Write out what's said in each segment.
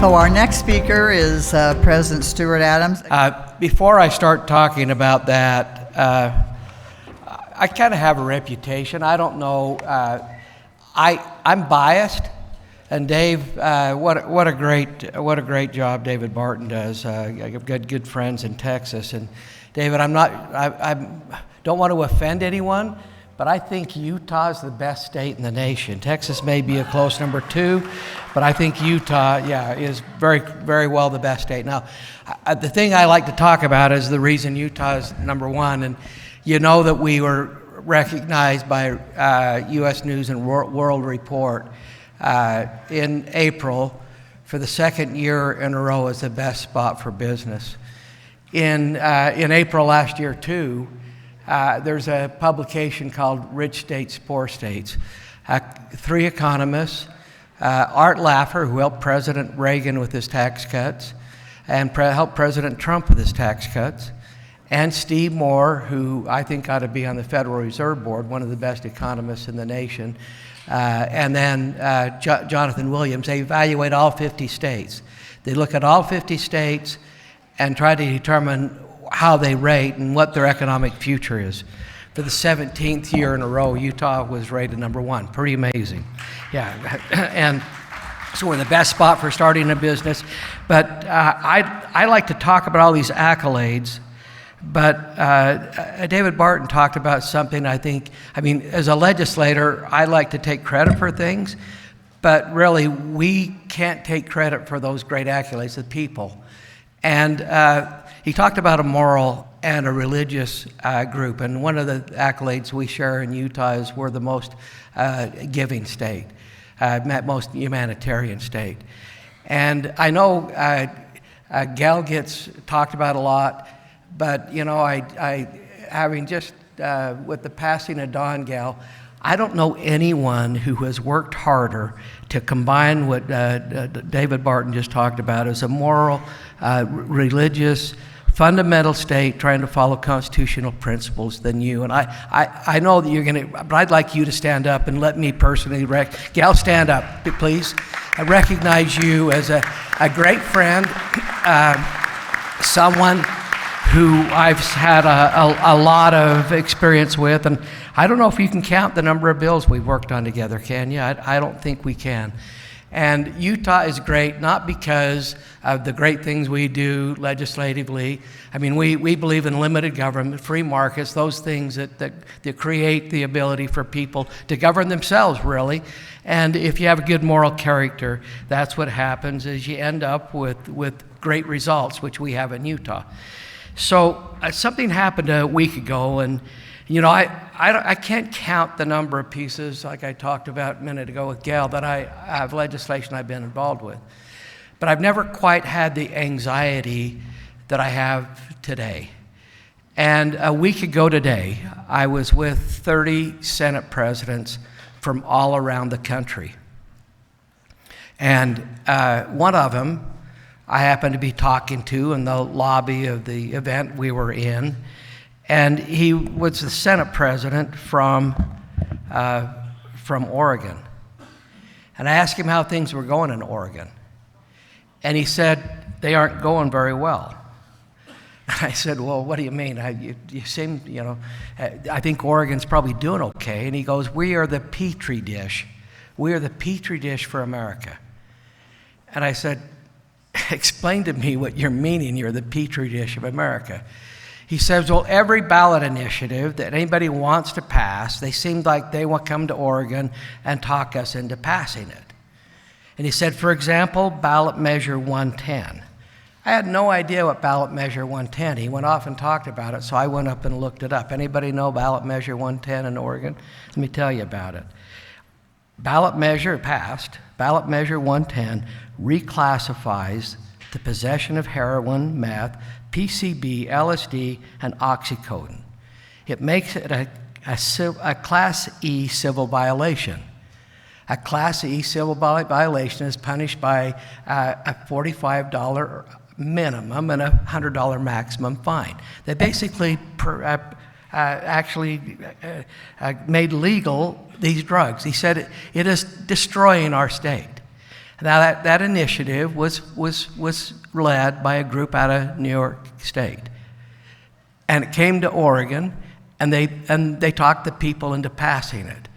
So our next speaker is President Stuart Adams. Before I start talking about that, I kind of have a reputation. I don't know. I'm biased, and Dave, what a great job David Barton does. I've got good friends in Texas, and David, I don't want to offend anyone, but I think Utah is the best state in the nation. Texas may be a close number 2, but I think Utah, is very, very well the best state. Now, the thing I like to talk about is the reason Utah is number 1, and you know that we were recognized by U.S. News and World Report in April for the second year in a row as the best spot for business. In April last year, too, there's a publication called Rich States, Poor States. 3 economists, Art Laffer, who helped President Reagan with his tax cuts, and helped President Trump with his tax cuts, and Steve Moore, who I think ought to be on the Federal Reserve Board, one of the best economists in the nation, and then Jonathan Williams. They evaluate all 50 states. They look at all 50 states and try to determine how they rate and what their economic future is. For the 17th year in a row, Utah was rated number 1. Pretty amazing. Yeah, and so we're in the best spot for starting a business. But I like to talk about all these accolades, but David Barton talked about something as a legislator, I like to take credit for things, but really we can't take credit for those great accolades, the people. And he talked about a moral and a religious group, and one of the accolades we share in Utah is we're the most giving state, most humanitarian state. And I know Gal gets talked about a lot, but you know, I having just with the passing of Don Gal, I don't know anyone who has worked harder to combine what David Barton just talked about as a moral, religious, fundamental state trying to follow constitutional principles than you. And I know that you're going to, but I'd like you to stand up and let me personally, Gal, stand up, please. I recognize you as a great friend, someone who I've had a lot of experience with, and I don't know if you can count the number of bills we've worked on together, can you? I don't think we can. And Utah is great, not because of the great things we do legislatively. I mean, we believe in limited government, free markets, those things that create the ability for people to govern themselves, really. And if you have a good moral character, that's what happens, is you end up with great results, which we have in Utah. So something happened a week ago, and you know, I can't count the number of pieces, like I talked about a minute ago with Gail, that I have legislation I've been involved with. But I've never quite had the anxiety that I have today. And a week ago today, I was with 30 Senate presidents from all around the country. And one of them I happened to be talking to in the lobby of the event we were in. And he was the Senate president from Oregon. And I asked him how things were going in Oregon. And he said, they aren't going very well. And I said, well, what do you mean? You seem, you know, I think Oregon's probably doing okay. And he goes, we are the petri dish. We are the petri dish for America. And I said, explain to me what you're meaning, you're the petri dish of America. He says, well, every ballot initiative that anybody wants to pass, they seemed like they want to come to Oregon and talk us into passing it. And he said, for example, ballot measure 110. I had no idea what ballot measure 110. He went off and talked about it, so I went up and looked it up. Anybody know ballot measure 110 in Oregon? Let me tell you about it. Ballot measure passed. Ballot measure 110 reclassifies the possession of heroin, meth, PCB, LSD, and oxycodone. It makes it a Class E civil violation. A Class E civil violation is punished by a $45 minimum and a $100 maximum fine. They basically actually made legal these drugs. He said it is destroying our state. Now that initiative was led by a group out of New York State. And it came to Oregon, and they talked the people into passing it.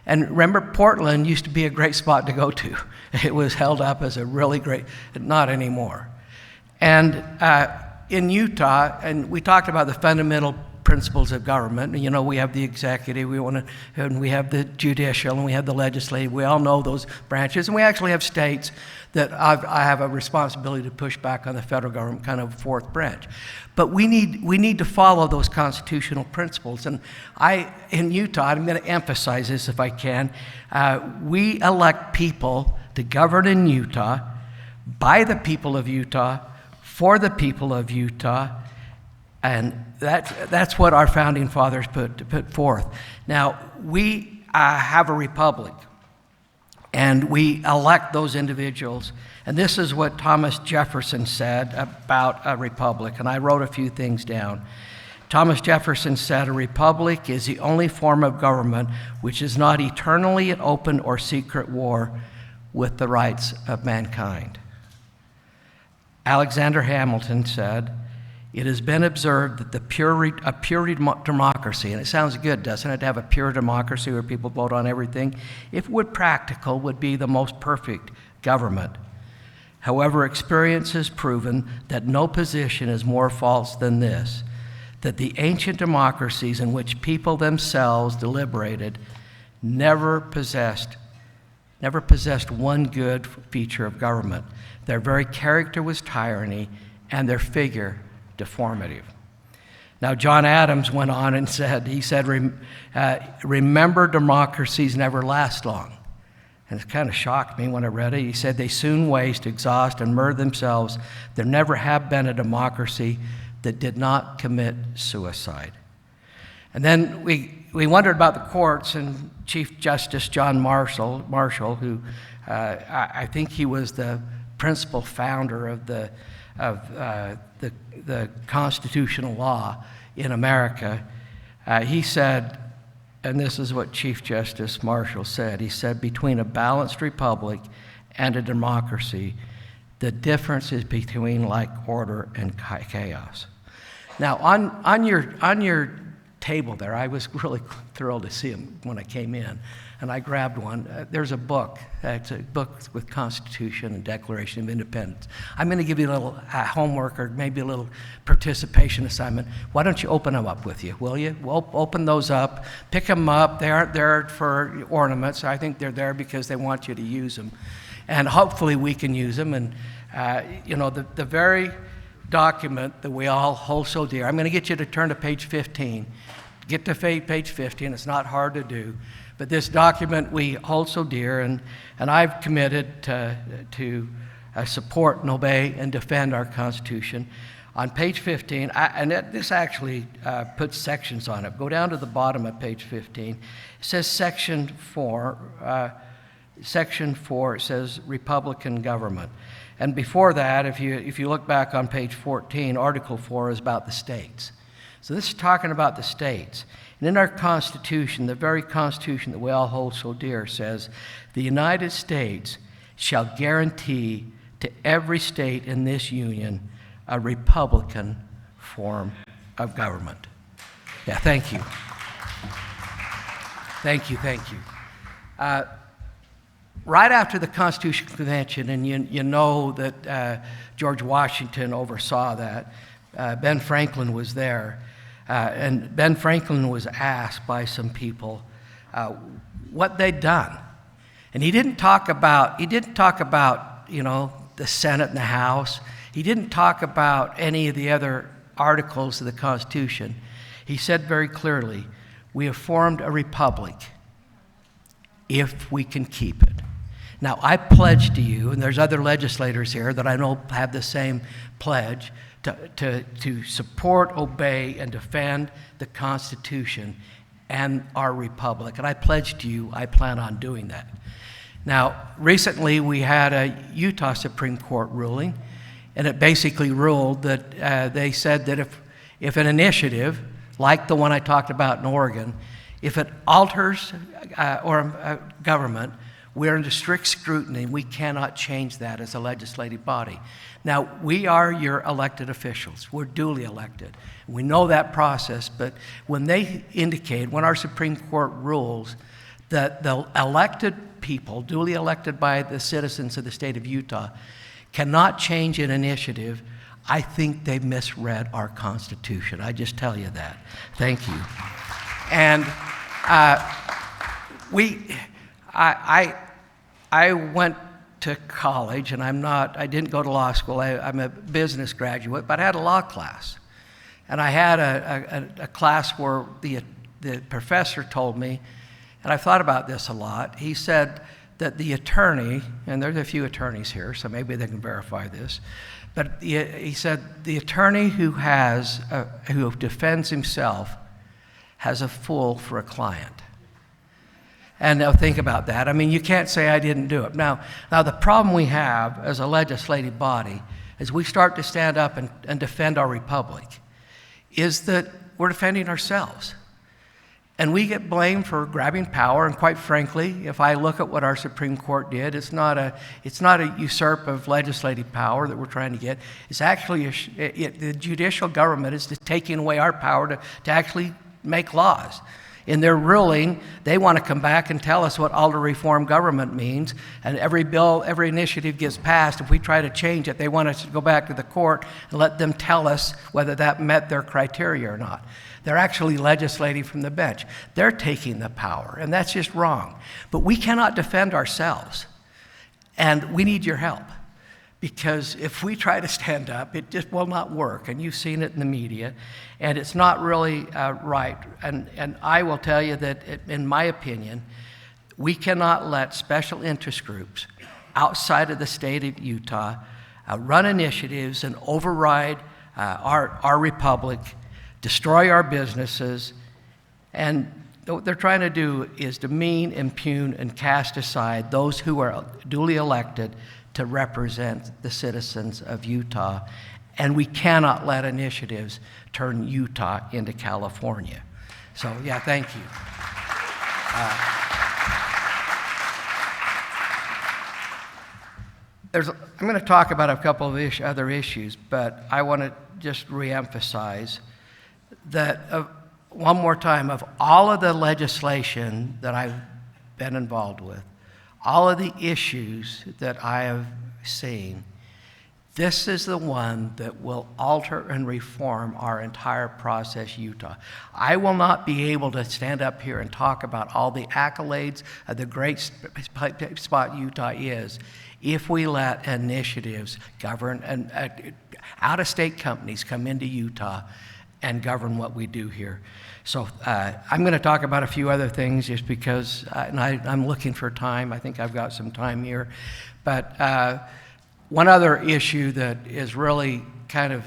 And remember, Portland used to be a great spot to go to. It was held up as a really great, not anymore. And in Utah, and we talked about the fundamental principles of government. You know, we have the executive, and we have the judicial, and we have the legislative. We all know those branches, and we actually have states that I have a responsibility to push back on the federal government, kind of a fourth branch. But we need to follow those constitutional principles. And in Utah, I'm going to emphasize this if I can, we elect people to govern in Utah by the people of Utah, for the people of Utah, and that's what our founding fathers put forth. Now, we have a republic, and we elect those individuals. And this is what Thomas Jefferson said about a republic, and I wrote a few things down. Thomas Jefferson said, "A republic is the only form of government which is not eternally at open or secret war with the rights of mankind." Alexander Hamilton said, "It has been observed that a pure democracy," and it sounds good, doesn't it, to have a pure democracy where people vote on everything, if it were practical, would be the most perfect government. However, experience has proven that no position is more false than this, that the ancient democracies in which people themselves deliberated never possessed one good feature of government. Their very character was tyranny, and their figure deformative. Now, John Adams went on and said, remember, democracies never last long. And it kind of shocked me when I read it. He said, they soon waste, exhaust, and murder themselves. There never have been a democracy that did not commit suicide. And then we wondered about the courts, and Chief Justice John Marshall, who I think he was the principal founder of the constitutional law in America, he said, and this is what Chief Justice Marshall said, he said, between a balanced republic and a democracy, the difference is between like order and chaos. Now, on your table there, I was really thrilled to see him when I came in, and I grabbed one. There's a book. It's a book with Constitution and Declaration of Independence. I'm going to give you a little homework or maybe a little participation assignment. Why don't you open them up with you, will you? We'll open those up, pick them up. They aren't there for ornaments. I think they're there because they want you to use them. And hopefully we can use them. And, the very document that we all hold so dear. I'm going to get you to turn to page 15. Get to page 15. It's not hard to do. But this document we hold so dear, and I've committed to support and obey and defend our Constitution. On page 15, this actually puts sections on it. Go down to the bottom of page 15. It says Section 4. Section 4, it says Republican government. And before that, if you look back on page 14, Article 4 is about the states. So this is talking about the states. And in our Constitution, the very Constitution that we all hold so dear, says, the United States shall guarantee to every state in this union a Republican form of government. Yeah, thank you. Thank you. Right after the Constitutional Convention, and you know that George Washington oversaw that, Ben Franklin was there. And Ben Franklin was asked by some people what they'd done, and he didn't talk about the Senate and the House. He didn't talk about any of the other articles of the Constitution. He said very clearly, "We have formed a republic if we can keep it." Now, I pledge to you, and there's other legislators here that I know have the same pledge, to support, obey, and defend the Constitution and our republic. And I pledge to you, I plan on doing that. Now, recently we had a Utah Supreme Court ruling, and it basically ruled that they said that if an initiative, like the one I talked about in Oregon, if it alters government, We're under strict scrutiny. We cannot change that as a legislative body. Now, we are your elected officials. We're duly elected. We know that process, but when they indicate, when our Supreme Court rules that the elected people, duly elected by the citizens of the state of Utah, cannot change an initiative, I think they've misread our Constitution. I just tell you that. Thank you. And I went to college, and I didn't go to law school. I'm a business graduate, but I had a law class. And I had a class where the professor told me, and I've thought about this a lot, he said that the attorney, and there's a few attorneys here, so maybe they can verify this, but he said the attorney who defends himself has a fool for a client. And now think about that. I mean, you can't say I didn't do it. Now the problem we have as a legislative body is we start to stand up and defend our republic is that we're defending ourselves. And we get blamed for grabbing power, and quite frankly, if I look at what our Supreme Court did, it's not a usurp of legislative power that we're trying to get. It's actually, the judicial government is taking away our power to actually make laws. In their ruling, they want to come back and tell us what alder reform government means, and every bill, every initiative gets passed. If we try to change it, they want us to go back to the court and let them tell us whether that met their criteria or not. They're actually legislating from the bench. They're taking the power, and that's just wrong. But we cannot defend ourselves, and we need your help. Because if we try to stand up, it just will not work, and you've seen it in the media, and it's not really right. And I will tell you that, in my opinion, we cannot let special interest groups outside of the state of Utah run initiatives and override our republic, destroy our businesses, and what they're trying to do is demean, impugn, and cast aside those who are duly elected to represent the citizens of Utah. And we cannot let initiatives turn Utah into California. So, yeah, thank you. I'm going to talk about a couple of other issues, but I want to just reemphasize that one more time, of all of the legislation that I've been involved with, all of the issues that I have seen, this is the one that will alter and reform our entire process, Utah. I will not be able to stand up here and talk about all the accolades of the great spot Utah is if we let initiatives govern and out-of-state companies come into Utah and govern what we do here. So I'm going to talk about a few other things just because, and I'm looking for time. I think I've got some time here. But one other issue that is really kind of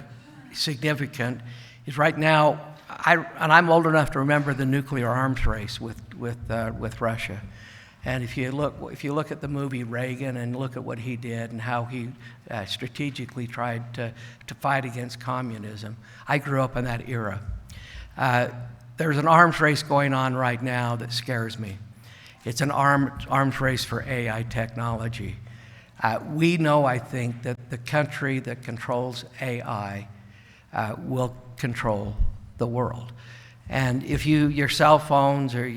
significant is right now, I'm old enough to remember the nuclear arms race with Russia. And if you look at the movie Reagan and look at what he did and how he strategically tried to fight against communism, I grew up in that era. There's an arms race going on right now that scares me. It's an arms race for AI technology. We know, I think, that the country that controls AI will control the world. And if your cell phones or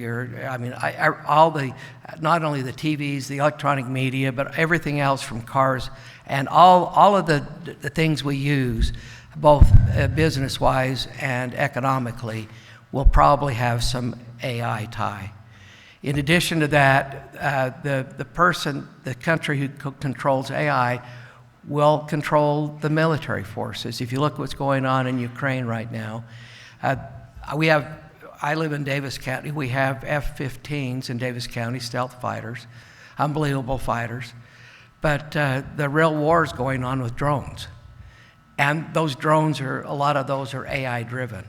not only the TVs, the electronic media, but everything else from cars and all of the things we use, both business-wise and economically, will probably have some AI tie. In addition to that, the country who controls AI will control the military forces. If you look at what's going on in Ukraine right now, I live in Davis County. We have F-15s in Davis County, stealth fighters, unbelievable fighters. But the real war is going on with drones. And those drones a lot of those are AI driven.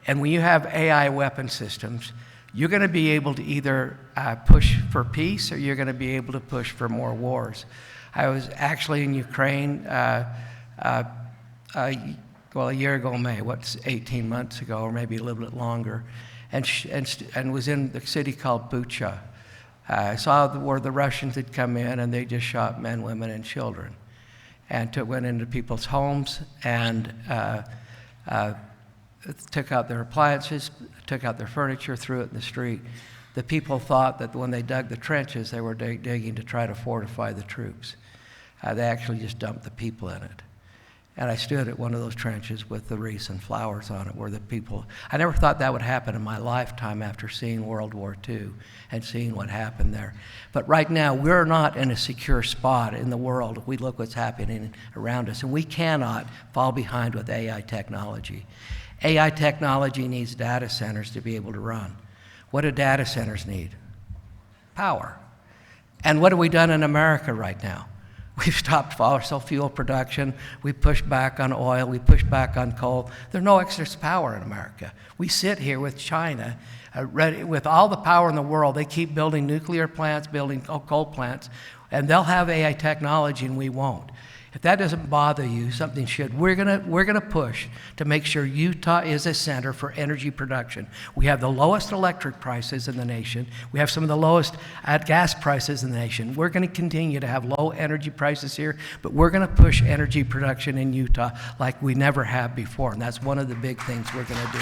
And when you have AI weapon systems, you're going to be able to either push for peace or you're going to be able to push for more wars. I was actually in Ukraine a year ago, May, 18 months ago, or maybe a little bit longer, and was in the city called Bucha, I saw where the Russians had come in and they just shot men, women, and children, and went into people's homes and took out their appliances, took out their furniture, threw it in the street. The people thought that when they dug the trenches, they were digging to try to fortify the troops. They actually just dumped the people in it. And I stood at one of those trenches with the wreaths and flowers on it where the people, I never thought that would happen in my lifetime after seeing World War II and seeing what happened there. But right now, we're not in a secure spot in the world if we look what's happening around us. And we cannot fall behind with AI technology. AI technology needs data centers to be able to run. What do data centers need? Power. And what have we done in America right now? We've stopped fossil fuel production. We pushed back on oil. We pushed back on coal. There's no excess power in America. We sit here with China, ready, with all the power in the world. They keep building nuclear plants, building coal plants, and they'll have AI technology and we won't. If that doesn't bother you, something should. We're gonna push to make sure Utah is a center for energy production. We have the lowest electric prices in the nation. We have some of the lowest gas prices in the nation. We're gonna continue to have low energy prices here, but we're gonna push energy production in Utah like we never have before, and that's one of the big things we're gonna do.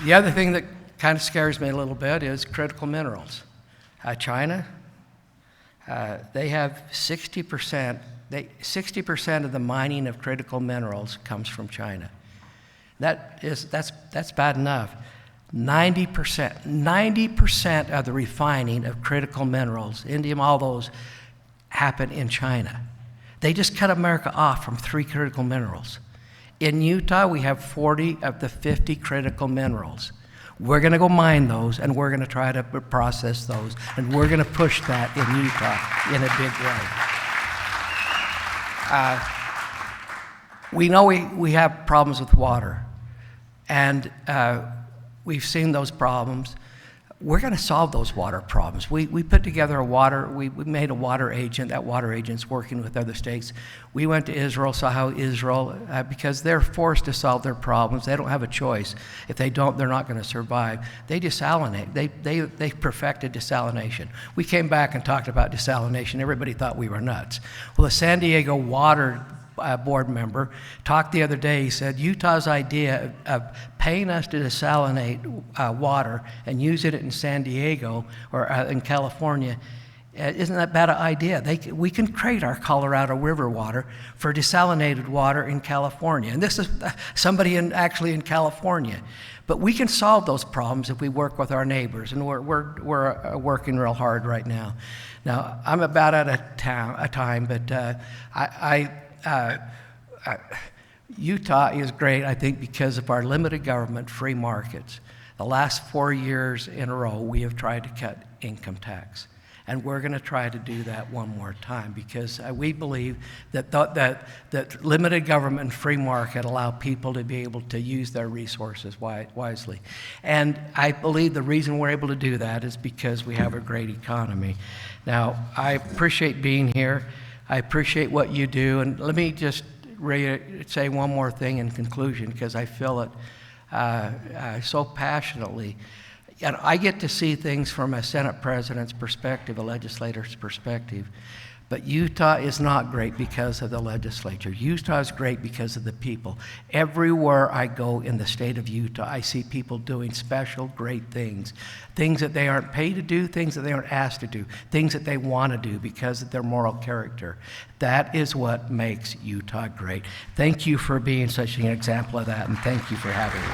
The other thing that kind of scares me a little bit is critical minerals. China, they have 60%, 60% of the mining of critical minerals comes from China. That's bad enough. 90% of the refining of critical minerals, indium, all those, happen in China. They just cut America off from 3 critical minerals. In Utah, we have 40 of the 50 critical minerals. We're going to go mine those, and we're going to try to process those, and we're going to push that in Utah in a big way. We know we have problems with water, and we've seen those problems. We're going to solve those water problems. We put together we made a water agent. That water agent's working with other states. We went to Israel, saw how Israel, because they're forced to solve their problems. They don't have a choice. If they don't, they're not going to survive. They desalinate. They perfected desalination. We came back and talked about desalination. Everybody thought we were nuts. Well, the San Diego Water board member talked the other day. He said Utah's idea of paying us to desalinate water and use it in San Diego or in California isn't that bad an idea. We can trade our Colorado River water for desalinated water in California. And this is somebody actually in California. But we can solve those problems if we work with our neighbors, and we're working real hard right now. Now, I'm about out of time, but Utah is great, I think, because of our limited government, free markets. The last 4 years in a row, we have tried to cut income tax. And we're going to try to do that one more time because we believe that limited government and free market allow people to be able to use their resources wisely. And I believe the reason we're able to do that is because we have a great economy. Now, I appreciate being here. I appreciate what you do. And let me just say one more thing in conclusion because I feel it so passionately. And I get to see things from a Senate president's perspective, a legislator's perspective. But Utah is not great because of the legislature. Utah is great because of the people. Everywhere I go in the state of Utah, I see people doing special, great things. Things that they aren't paid to do, things that they aren't asked to do, things that they want to do because of their moral character. That is what makes Utah great. Thank you for being such an example of that, and thank you for having me.